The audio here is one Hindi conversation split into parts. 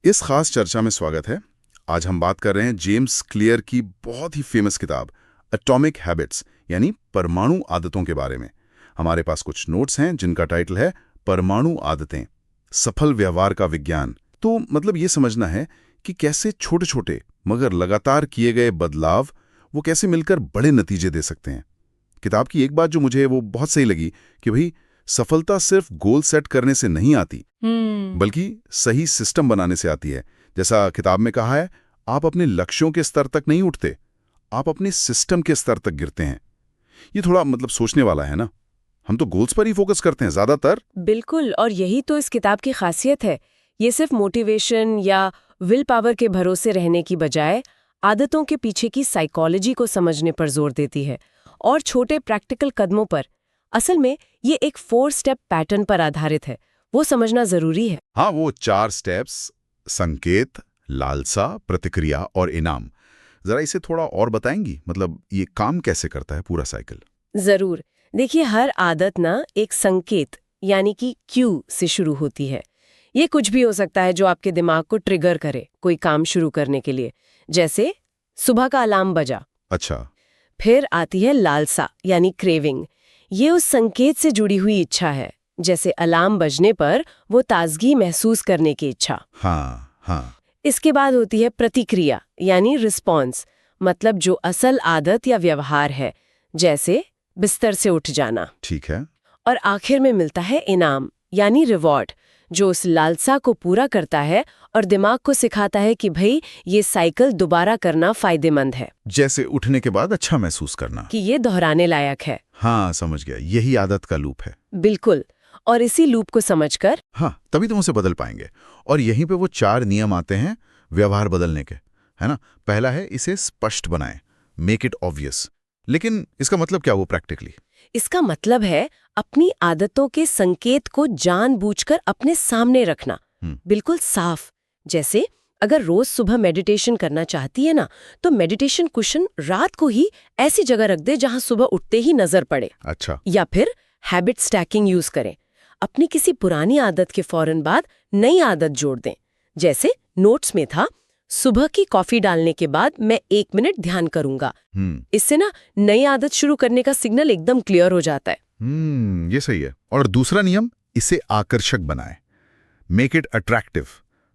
इस खास चर्चा में स्वागत है। आज हम बात कर रहे हैं जेम्स क्लियर की बहुत ही फेमस किताब एटॉमिक हैबिट्स यानी परमाणु आदतों के बारे में। हमारे पास कुछ नोट्स हैं जिनका टाइटल है परमाणु आदतें, सफल व्यवहार का विज्ञान। तो मतलब ये समझना है कि कैसे छोटे छोटे मगर लगातार किए गए बदलाव वो कैसे मिलकर बड़े नतीजे दे सकते हैं। किताब की एक बात जो मुझे वो बहुत सही लगी कि भाई सफलता सिर्फ गोल सेट करने से नहीं आती बल्कि सही सिस्टम बनाने से आती है। जैसा किताब में कहा है, आप अपने लक्ष्यों के स्तर तक नहीं उठते, आप अपने सिस्टम के स्तर तक गिरते हैं। ये थोड़ा मतलब सोचने वाला है ना। हम तो गोल्स पर ही फोकस करते हैं ज्यादातर। बिल्कुल, और यही तो इस किताब की खासियत है। ये सिर्फ मोटिवेशन या विल पावर के भरोसे रहने की बजाय आदतों के पीछे की साइकोलॉजी को समझने पर जोर देती है और छोटे प्रैक्टिकल कदमों पर। असल में ये एक 4 स्टेप पैटर्न पर आधारित है, वो समझना जरूरी है। हाँ, वो 4 स्टेप्स, संकेत, लालसा, प्रतिक्रिया और इनाम। जरा इसे थोड़ा और बताएंगी, मतलब ये काम कैसे करता है पूरा साइकिल। जरूर। देखिए, हर आदत ना एक संकेत यानी कि क्यू से शुरू होती है। ये कुछ भी हो सकता है जो आपके दिमाग को ट्रिगर करे कोई काम शुरू करने के लिए। जैसे सुबह का अलार्म बजा। अच्छा। फिर आती है लालसा यानी क्रेविंग। ये उस संकेत से जुड़ी हुई इच्छा है, जैसे अलार्म बजने पर वो ताजगी महसूस करने की इच्छा। हाँ हाँ। इसके बाद होती है प्रतिक्रिया यानी रिस्पॉन्स, मतलब जो असल आदत या व्यवहार है, जैसे बिस्तर से उठ जाना। ठीक है। और आखिर में मिलता है इनाम यानी रिवॉर्ड, जो उस लालसा को पूरा करता है और दिमाग को सिखाता है कि भाई ये साइकिल दोबारा करना फायदेमंद है, जैसे उठने के बाद अच्छा महसूस करना। कि ये दोहराने लायक है। हाँ, समझ गया, यही आदत का लूप है। बिल्कुल। और इसी लूप को समझकर हाँ, तभी तुम उसे बदल पाएंगे। और यहीं पे वो 4 नियम आते हैं व्यवहार बदलने के, है ना। पहला है इसे स्पष्ट बनाएं, मेक इट ऑब्वियस। लेकिन इसका मतलब क्या वो प्रैक्टिकली? इसका मतलब है अपनी आदतों के संकेत को जानबूझकर अपने सामने रखना, बिल्कुल साफ। जैसे अगर रोज सुबह मेडिटेशन करना चाहती है ना, तो मेडिटेशन कुशन रात को ही ऐसी जगह रख दे जहां सुबह उठते ही नजर पड़े। अच्छा। या फिर हैबिट स्टैकिंग यूज करें, अपनी किसी पुरानी आदत के फौरन बाद नई आदत जोड़ दें। जैसे नोट्स में था, सुबह की कॉफी डालने के बाद मैं 1 मिनट ध्यान करूंगा। इससे ना नई आदत शुरू करने का सिग्नल एकदम क्लियर हो जाता है। ये सही है। और दूसरा नियम, इसे आकर्षक बनाएं, मेक इट अट्रैक्टिव,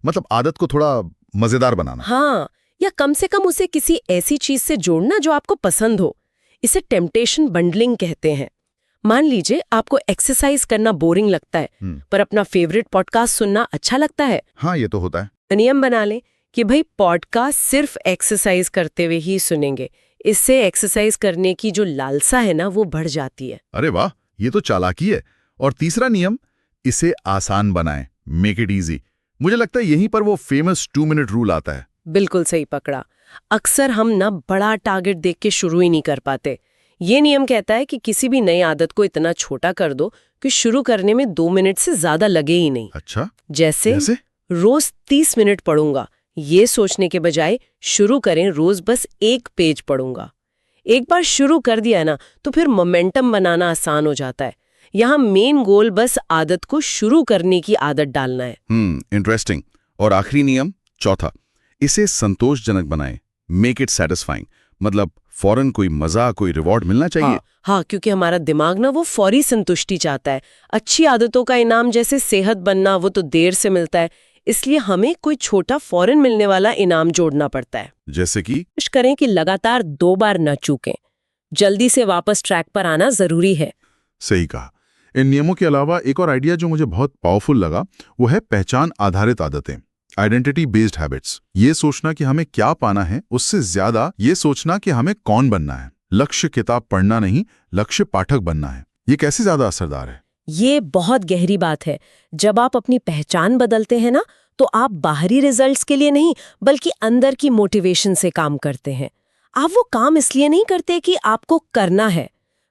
मतलब आदत को थोड़ा मजेदार बनाना। हाँ, या कम से कम उसे किसी ऐसी चीज से जोड़ना जो आपको पसंद हो। इसे टेम्पटेशन बंडलिंग कहते हैं। मान लीजिए आपको एक्सरसाइज करना बोरिंग लगता है, पर अपना फेवरेट पॉडकास्ट सुनना अच्छा लगता है। हाँ, ये तो होता है। नियम बना लें कि भाई पॉडकास्ट सिर्फ एक्सरसाइज करते हुए ही सुनेंगे। इससे एक्सरसाइज करने की जो लालसा है ना, वो बढ़ जाती है। अरे वाह, ये तो चालाकी है। और तीसरा नियम, इसे आसान बनाएं, मेक इट इजी। मुझे लगता है यहीं पर वो फेमस 2 मिनट रूल आता है। बिल्कुल सही पकड़ा। अक्सर हम ना बड़ा टारगेट देख के शुरू ही नहीं कर पाते। ये नियम कहता है कि किसी भी नई आदत को इतना छोटा कर दो कि शुरू करने में 2 मिनट से ज्यादा लगे ही नहीं। अच्छा। जैसे रोज 30 मिनट पढ़ूंगा, ये सोचने के बजाय शुरू करें रोज बस 1 पेज पढ़ूंगा। एक बार शुरू कर दिया ना, तो फिर मोमेंटम बनाना आसान हो जाता है। यहाँ मेन गोल बस आदत को शुरू करने की आदत डालना है। इंटरेस्टिंग। और आखिरी नियम, चौथा, इसे संतोषजनक बनाएं, मेक इट सैटिस्फाइंग, मतलब फौरन कोई मजा, कोई रिवॉर्ड मिलना चाहिए। हाँ, क्योंकि हमारा दिमाग ना वो फौरी संतुष्टि चाहता है। अच्छी आदतों का इनाम जैसे सेहत बनना, वो तो देर से मिलता है। इसलिए हमें कोई छोटा फौरन मिलने वाला इनाम जोड़ना पड़ता है। जैसे कि कोशिश करें कि लगातार 2 बार न चूकें। जल्दी से वापस ट्रैक पर आना जरूरी है। सही कहा। इन नियमों के अलावा एक और आइडिया जो मुझे बहुत पावरफुल लगा, वो है पहचान आधारित आदतें, आइडेंटिटी बेस्ड हैबिट्स। ये सोचना कि हमें क्या पाना है, उससे ज्यादा ये सोचना कि हमें कौन बनना है। लक्ष्य किताब पढ़ना नहीं, लक्ष्य पाठक बनना है। ये कैसे ज्यादा असरदार है? ये बहुत गहरी बात है। जब आप अपनी पहचान बदलते हैं ना, तो आप बाहरी रिजल्ट्स के लिए नहीं, बल्कि अंदर की मोटिवेशन से काम करते हैं। आप वो काम इसलिए नहीं करते कि आपको करना है,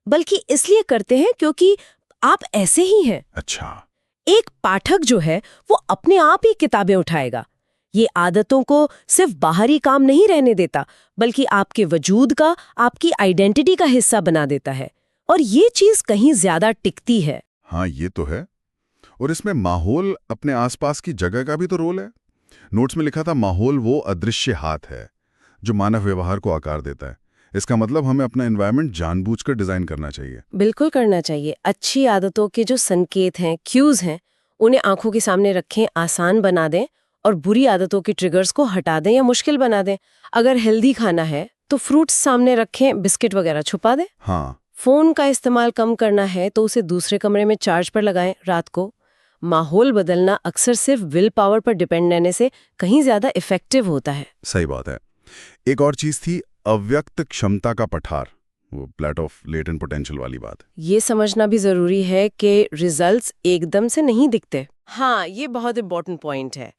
बल्कि इसलिए करते हैं क्योंकि आप ऐसे ही हैं। अच्छा। एक पाठक जो है वो अपने आप ही किताबें उठाएगा। ये आदतों को सिर्फ बाहरी काम नहीं रहने देता, बल्कि आपके वजूद का, आपकी आइडेंटिटी का हिस्सा बना देता है। और ये चीज कहीं ज्यादा टिकती है। हाँ, ये तो है। और इसमें माहौल, अपने आसपास की जगह का भी तो रोल है। नोट्स में लिखा था माहौल वो अदृश्य हाथ है जो मानव व्यवहार को आकार देता है। इसका मतलब हमें अपना एनवायरनमेंट जानबूझकर डिजाइन करना चाहिए। बिल्कुल करना चाहिए। अच्छी आदतों के जो संकेत हैं, क्यूज हैं, उन्हें आंखों के सामने रखें, आसान बना दें और बुरी आदतों के ट्रिगर्स को हटा दें या मुश्किल बना दें। अगर हेल्दी खाना है तो फ्रूट्स सामने रखें, बिस्किट वगैरह छुपा दें। हाँ, फोन का इस्तेमाल कम करना है तो उसे दूसरे कमरे में चार्ज पर लगाएं रात को। माहौल बदलना अक्सर सिर्फ विल पावर पर डिपेंड रहने से कहीं ज्यादा इफेक्टिव होता है। सही बात है। एक और चीज थी अव्यक्त क्षमता का पठार, वो प्लेट ऑफ लेटेंट पोटेंशियल वाली बात। ये समझना भी जरूरी है कि रिजल्ट्स एकदम से नहीं दिखते। हाँ, ये बहुत इंपॉर्टेंट पॉइंट है।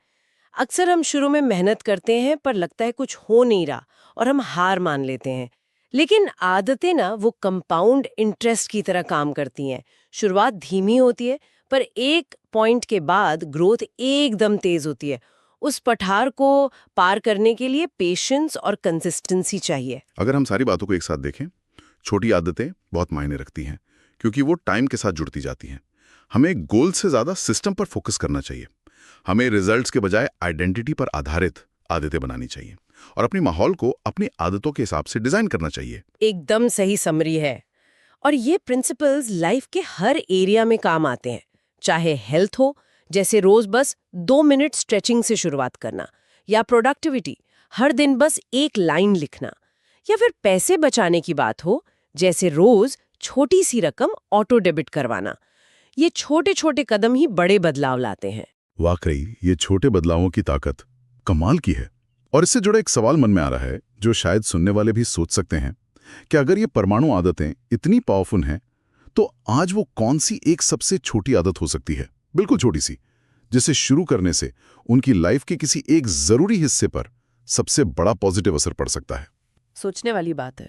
अक्सर हम शुरू में मेहनत करते हैं पर लगता है कुछ हो नहीं रहा और हम हार मान लेते हैं। लेकिन आदतें ना वो कंपाउंड इंटरेस्ट की तरह काम करती हैं। शुरुआत धीमी होती है पर एक पॉइंट के बाद ग्रोथ एकदम तेज होती है। उस पठार को पार करने के लिए पेशेंस और कंसिस्टेंसी चाहिए। अगर हम सारी बातों को एक साथ देखें, छोटी आदतें बहुत मायने रखती हैं क्योंकि वो टाइम के साथ जुड़ती जाती हैं। हमें गोल से ज्यादा सिस्टम पर फोकस करना चाहिए। हमें रिजल्ट्स के बजाय आइडेंटिटी पर आधारित आदतें बनानी चाहिए और अपने माहौल को अपनी आदतों के हिसाब से डिजाइन करना चाहिए। एकदम सही समरी है। और ये प्रिंसिपल्स लाइफ के हर एरिया में काम आते हैं, चाहे हेल्थ हो, जैसे रोज बस 2 मिनट स्ट्रेचिंग से शुरुआत करना, या प्रोडक्टिविटी, हर दिन बस एक लाइन लिखना, या फिर पैसे बचाने की बात हो, जैसे रोज छोटी सी रकम ऑटो डेबिट करवाना। ये छोटे छोटे कदम ही बड़े बदलाव लाते हैं। वाकई ये छोटे बदलावों की ताकत कमाल की है। और इससे जुड़ा एक सवाल मन में आ रहा है जो शायद सुनने वाले भी सोच सकते हैं कि अगर ये परमाणु आदतें इतनी पावरफुल हैं तो आज वो कौन सी एक सबसे छोटी आदत हो सकती है, बिल्कुल छोटी सी, जिसे शुरू करने से उनकी लाइफ के किसी एक जरूरी हिस्से पर सबसे बड़ा पॉजिटिव असर पड़ सकता है। सोचने वाली बात है।